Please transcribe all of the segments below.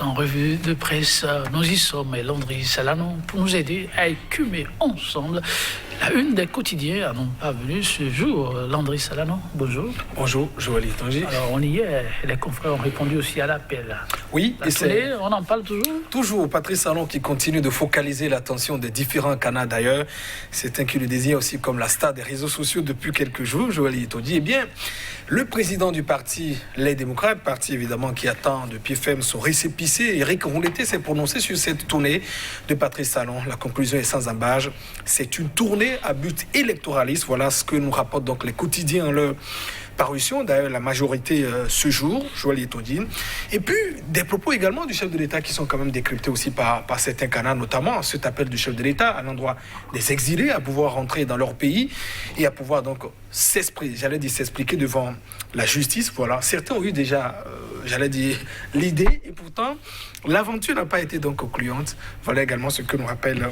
temps revue de presse. Nous y sommes et Landry Salanon pour nous aider à écumer ensemble la une des quotidiens. Non pas venu ce jour. Landry Salanon, bonjour. Bonjour, Joël Tangi. Alors on y est, les confrères ont répondu aussi à l'appel. Oui, et c'est... On en parle toujours. Toujours, Patrice Talon qui continue de focaliser l'attention des différents canaux d'ailleurs. C'est un qui le désigne aussi comme la star des réseaux sociaux depuis quelques jours, Joël Tangi. Eh bien, le président du parti Les Démocrates, parti évidemment qui attend de pied ferme son récépissé, Éric Rouleté s'est prononcé sur cette tournée de Patrice Talon. La conclusion est sans embâche. C'est une tournée à but électoraliste. Voilà ce que nous rapportent donc les quotidiens en leur parution. D'ailleurs, la majorité ce jour, Joël Tondine. Et puis, des propos également du chef de l'État qui sont quand même décryptés aussi par certains canaux, notamment cet appel du chef de l'État à l'endroit des exilés à pouvoir rentrer dans leur pays et à pouvoir donc s'expliquer devant la justice. Voilà. Certains ont eu déjà, l'idée et pourtant, l'aventure n'a pas été donc concluante. Voilà également ce que nous rappelle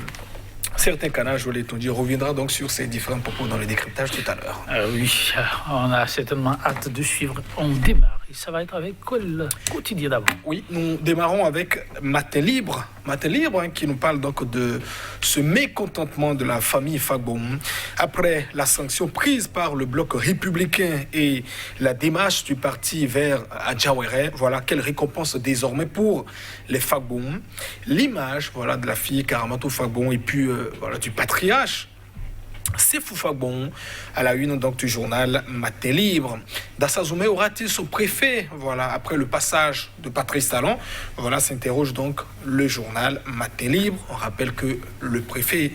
certains canaux, Joël Tondine reviendra donc sur ces différents propos dans le décryptage tout à l'heure. Oui, on a certainement hâte de suivre. On démarre. Et ça va être avec quel quotidien d'abord? Oui, nous démarrons avec Matin Libre. Matin Libre qui nous parle donc de ce mécontentement de la famille Fagboum après la sanction prise par le bloc républicain et la démarche du parti vers Adjawere. Voilà, quelle récompense désormais pour les Fagboum. L'image de la fille Karamato Fagboum et puis du patriarche c'est Foufagbon à la une donc du journal Matin Libre. Dassazoumé aura-t-il son préfet? Voilà, après le passage de Patrice Talon, s'interroge donc le journal Matin Libre. On rappelle que le préfet,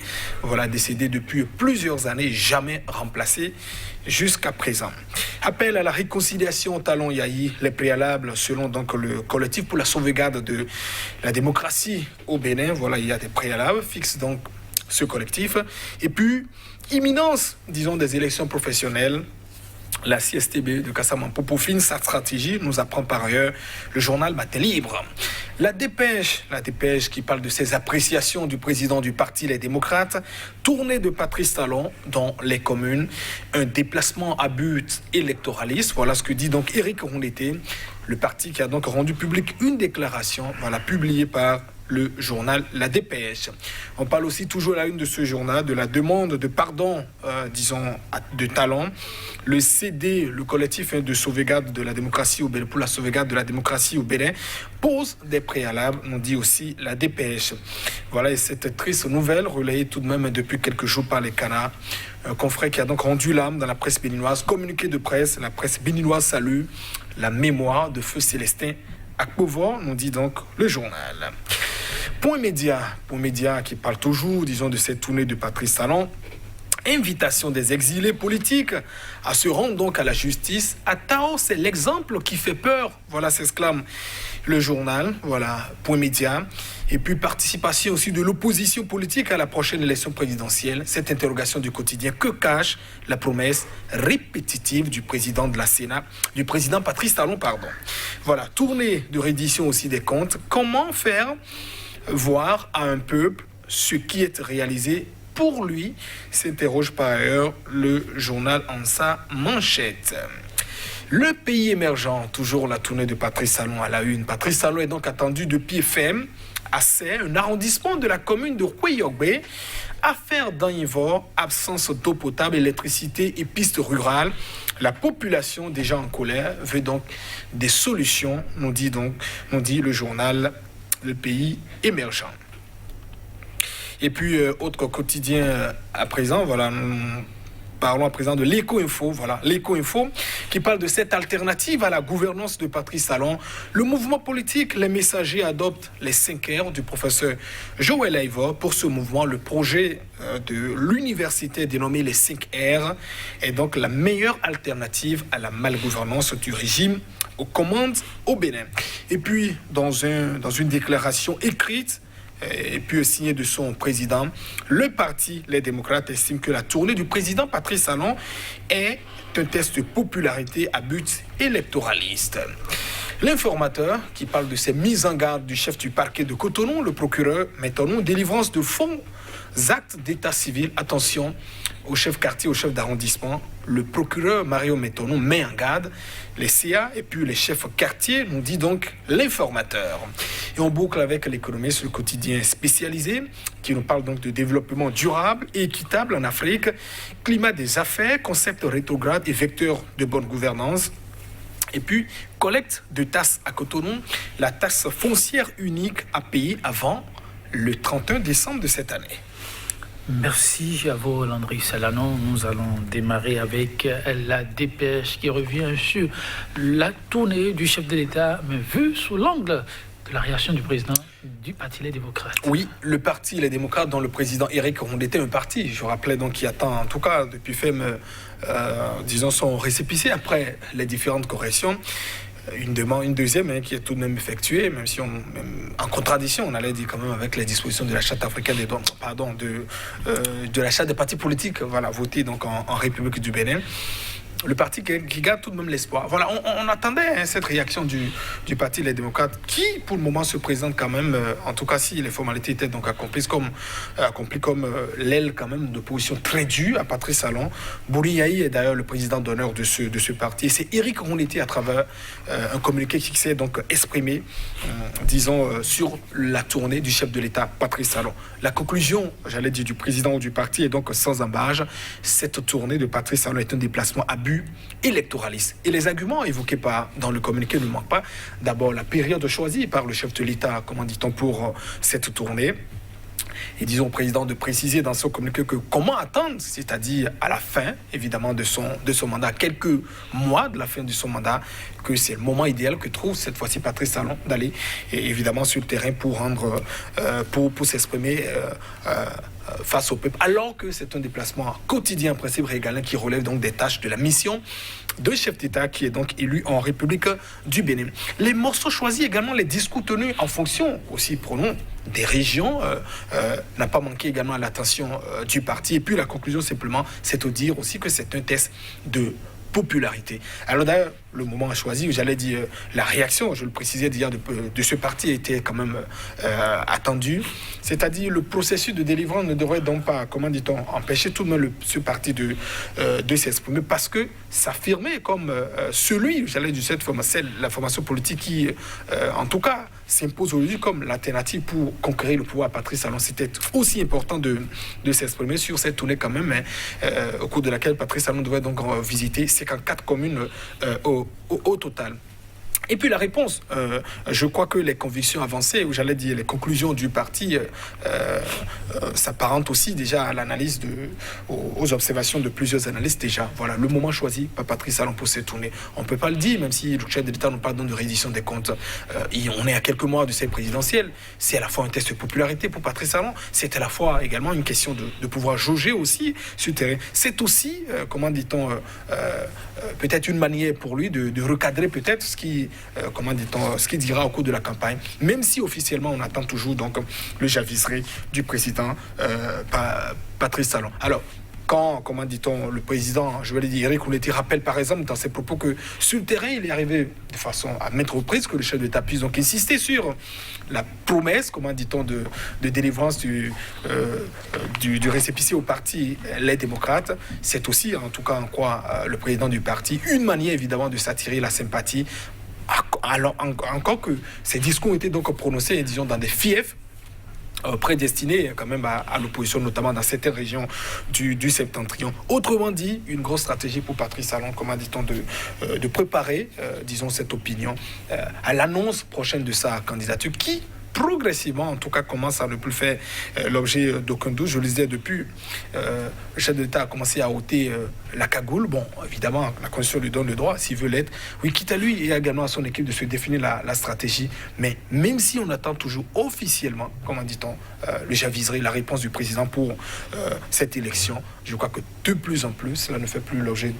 décédé depuis plusieurs années, jamais remplacé jusqu'à présent. Appel à la réconciliation Talon Yahi, les préalables selon donc le collectif pour la sauvegarde de la démocratie au Bénin. Voilà, il y a des préalables fixes donc ce collectif. Et puis, imminence, disons, des élections professionnelles. La CSTB de Kassaman peaufine sa stratégie, nous apprend par ailleurs le journal Matin Libre. La dépêche qui parle de ses appréciations du président du parti Les Démocrates, tournée de Patrice Talon dans les communes, un déplacement à but électoraliste. Voilà ce que dit donc Éric Rouleté, le parti qui a donc rendu public une déclaration, publiée par le journal La Dépêche. On parle aussi toujours à la une de ce journal de la demande de pardon, de Talon. Le CD, le collectif de sauvegarde de la démocratie au Bénin, pour la sauvegarde de la démocratie au Bénin, pose des préalables, nous dit aussi La Dépêche. Voilà, et cette triste nouvelle relayée tout de même depuis quelques jours par les canards. Un confrère qui a donc rendu l'âme dans la presse béninoise. Communiqué de presse, la presse béninoise salue la mémoire de feu Célestin Akpovo, nous dit donc le journal. Point média qui parle toujours, disons, de cette tournée de Patrice Talon. Invitation des exilés politiques à se rendre donc à la justice. À Tao, c'est l'exemple qui fait peur. Voilà, s'exclame le journal. Voilà, point média. Et puis participation aussi de l'opposition politique à la prochaine élection présidentielle. Cette interrogation du quotidien, que cache la promesse répétitive du président de la Sénat, du président Patrice Talon, pardon. Voilà, tournée de reddition aussi des comptes. Comment faire voir à un peuple ce qui est réalisé pour lui, s'interroge par ailleurs le journal en sa manchette. Le pays émergent, toujours la tournée de Patrice Talon à la une. Patrice Talon est donc attendu de pied ferme à Serre, un arrondissement de la commune de Houeyogbe. Affaire d'Anivor, absence d'eau potable, électricité et pistes rurales. La population déjà en colère veut donc des solutions, nous dit le journal Le Pays émergent. Et puis, autre quotidien à présent, nous parlons à présent de l'Éco-Info. Voilà, l'Éco-Info qui parle de cette alternative à la gouvernance de Patrice Talon. Le mouvement politique, les messagers adoptent les 5 R du professeur Joël Aivor. Pour ce mouvement, le projet de l'université dénommé les 5 R est donc la meilleure alternative à la malgouvernance du régime aux commandes au Bénin. Et puis, dans une déclaration écrite, et puis signé de son président, le parti Les Démocrates estime que la tournée du président Patrice Talon est un test de popularité à but électoraliste. L'informateur qui parle de ces mises en garde du chef du parquet de Cotonou, le procureur Métonou, délivrance de faux actes d'état civil. Attention au chef quartier, au chef d'arrondissement. Le procureur Mario Métonou met en garde les CA et puis les chefs quartiers, nous dit donc l'informateur. Et on boucle avec l'économiste, le quotidien spécialisé, qui nous parle donc de développement durable et équitable en Afrique, climat des affaires, concept rétrograde et vecteur de bonne gouvernance. Et puis, collecte de taxes à Cotonou, la taxe foncière unique à payer avant le 31 décembre de cette année. Merci à vous, Landry Salanon. Nous allons démarrer avec la dépêche qui revient sur la tournée du chef de l'État, mais vue sous l'angle de la réaction du président du Parti Les Démocrates. Oui, le Parti Les Démocrates, dont le président Éric Rondeau était un parti, je rappelais donc, qui attend en tout cas depuis disons son récépissé après les différentes corrections. Une deuxième qui est tout de même effectuée, même si même en contradiction, on allait dire quand même avec les dispositions de la Charte africaine des droits, de la Charte des partis politiques, voilà, votée donc en République du Bénin. Le parti qui garde tout de même l'espoir. Voilà, on attendait cette réaction du Parti Les Démocrates, qui pour le moment se présente quand même, en tout cas si les formalités étaient donc accomplies comme l'aile quand même de position très dure à Patrice Talon. Bouriaï est d'ailleurs le président d'honneur de ce parti. C'est Éric Rondeau à travers un communiqué qui s'est donc exprimé, disons, sur la tournée du chef de l'État, Patrice Talon. La conclusion, j'allais dire, du président du parti est donc sans embâche. Cette tournée de Patrice Talon est un déplacement à but électoraliste. Et les arguments évoqués dans le communiqué ne manquent pas. D'abord, la période choisie par le chef de l'État, comment dit-on, pour cette tournée. Et disons au président de préciser dans son communiqué que comment attendre, c'est-à-dire à la fin, évidemment, de son mandat, quelques mois de la fin de son mandat, que c'est le moment idéal que trouve cette fois-ci Patrice Talon d'aller évidemment sur le terrain pour pour s'exprimer face au peuple, alors que c'est un déplacement quotidien, principe régalien, qui relève donc des tâches de la mission de chef d'État qui est donc élu en République du Bénin. Les morceaux choisis, également les discours tenus en fonction aussi, prenons, des régions, n'a pas manqué également à l'attention du parti. Et puis la conclusion simplement, c'est de dire aussi que c'est un test de popularité. Alors d'ailleurs, le moment a choisi, j'allais dire, la réaction, je le précisais d'hier, de ce parti était quand même attendue. C'est-à-dire, le processus de délivrance ne devrait donc pas, comment dit-on, empêcher tout de même ce parti de s'exprimer, parce que s'affirmer comme celui, j'allais dire, la formation politique qui, en tout cas, s'impose aujourd'hui comme l'alternative pour conquérir le pouvoir à Patrice Talon. C'était aussi important de s'exprimer sur cette tournée quand même, au cours de laquelle Patrice Talon devrait donc visiter 54 communes au total. Et puis la réponse, je crois que les convictions avancées, ou j'allais dire les conclusions du parti, s'apparentent aussi déjà à l'analyse aux observations de plusieurs analystes déjà. Voilà, le moment choisi par Patrice Talon pour cette tournée. On ne peut pas le dire, même si le chef de l'État nous parle de reddition des comptes. On est à quelques mois de cette présidentielle. C'est à la fois un test de popularité pour Patrice Talon, c'est à la fois également une question de pouvoir jauger aussi sur le terrain. C'est aussi, comment dit-on, peut-être une manière pour lui de recadrer peut-être ce qu'il dira au cours de la campagne, même si officiellement on attend toujours donc le javisserie du président Patrice Talon. Alors, quand, comment dit-on, le président, je vais le dire, Éric Rondeau rappelle par exemple dans ses propos que sur le terrain, il est arrivé de façon à mettre reprises que le chef de l'État puisse donc insister sur la promesse, comment dit-on, de délivrance du récépissé au parti Les Démocrates. C'est aussi, en tout cas, en quoi le président du parti, une manière évidemment de s'attirer la sympathie. Alors, encore que ces discours étaient donc prononcés, disons, dans des fiefs prédestinés quand même à l'opposition, notamment dans certaines régions du septentrion. Autrement dit, une grosse stratégie pour Patrice Talon, comment dit-on, de préparer, disons, cette opinion à l'annonce prochaine de sa candidature, qui progressivement, en tout cas, commence à ne plus faire l'objet d'aucun doute. Je le disais depuis, le chef de l'État a commencé à ôter la cagoule. Bon, évidemment, la Constitution lui donne le droit, s'il veut l'être. Oui, quitte à lui et également à son équipe de se définir la stratégie. Mais même si on attend toujours officiellement, comment dit-on, le javiserie, la réponse du président pour cette élection, je crois que de plus en plus, cela ne fait plus l'objet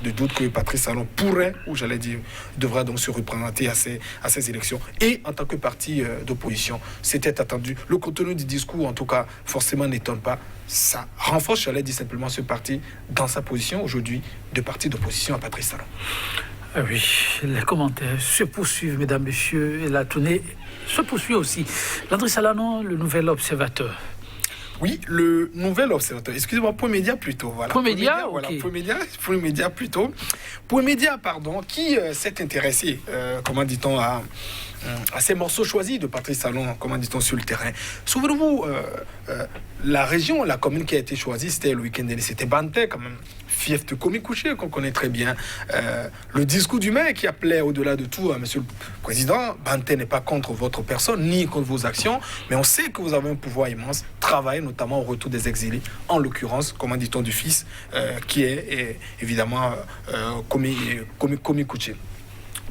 de doute que Patrice Talon pourrait, ou j'allais dire, devrait donc se représenter à ces élections. Et en tant que parti d'opposition, c'était attendu. Le contenu du discours, en tout cas, forcément n'étonne pas. Ça renforce, j'allais dire simplement, ce parti dans sa position aujourd'hui de parti d'opposition à Patrice Talon. Ah oui, les commentaires se poursuivent, mesdames, messieurs, et la tournée se poursuit aussi. Landry Salanon, le nouvel observateur. Oui, le nouvel observateur. Excusez-moi, Point Média plutôt. Voilà. Point Média, voilà. ok. Point Média plutôt. Point Média, pardon, qui s'est intéressé, comment dit-on, à ces morceaux choisis de Patrice Talon, comment dit-on, sur le terrain. Souvenez-vous, la région, la commune qui a été choisie, c'était le week-end dernier, c'était Banté quand même. Fief de Komikouché, qu'on connaît très bien. Le discours du maire qui appelait au-delà de tout à Monsieur le Président, Banté n'est pas contre votre personne, ni contre vos actions, mais on sait que vous avez un pouvoir immense, travail notamment au retour des exilés, en l'occurrence, comment dit-on, du fils, qui est évidemment Komikouché.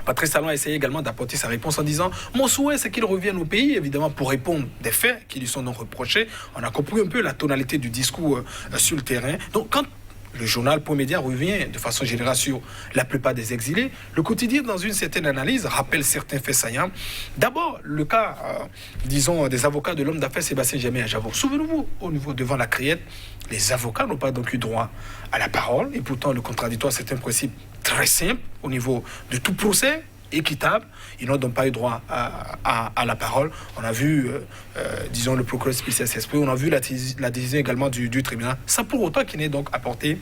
Patrice Talon a essayé également d'apporter sa réponse en disant « Mon souhait, c'est qu'il revienne au pays, évidemment, pour répondre des faits qui lui sont donc reprochés. » On a compris un peu la tonalité du discours sur le terrain. Donc, quand le journal Point Média revient de façon générale sur la plupart des exilés, le quotidien, dans une certaine analyse, rappelle certains faits saillants. D'abord, le cas, disons, des avocats de l'homme d'affaires Sébastien Germain à Javour. Souvenez-vous, au niveau devant la criette, les avocats n'ont pas donc eu droit à la parole, et pourtant le contradictoire, c'est un principe très simple au niveau de tout procès équitable. Ils n'ont donc pas eu droit à la parole. On a vu, disons, le procureur spécial s'exprimer. On a vu la décision également du tribunal. Ça pour autant qu'il n'ait donc apporté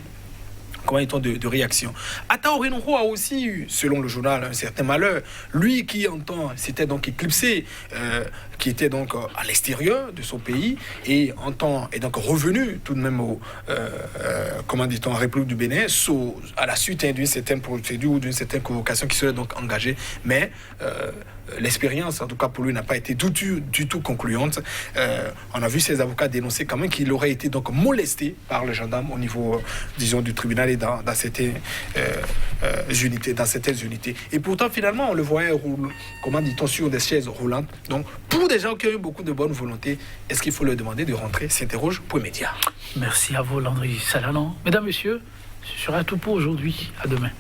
comment est-on de réaction. Atao Renoro a aussi eu, selon le journal, un certain malheur. Lui qui s'était donc éclipsé, qui était donc à l'extérieur de son pays et est donc revenu tout de même comment dit-on, en République du Bénin, à la suite d'une certaine procédure ou d'une certaine convocation qui serait donc engagée. Mais l'expérience, en tout cas pour lui, n'a pas été du tout concluante. On a vu ses avocats dénoncer quand même qu'il aurait été donc molesté par le gendarme au niveau, disons, du tribunal et dans certaines unités. Et pourtant, finalement, on le voyait comment dit-on, sur des chaises roulantes. Donc, pour des gens qui ont eu beaucoup de bonne volonté, est-ce qu'il faut leur demander de rentrer? S'interroge Point Média. Merci à vous, Landry Salanon. Mesdames, messieurs, ce sera tout pour aujourd'hui. À demain.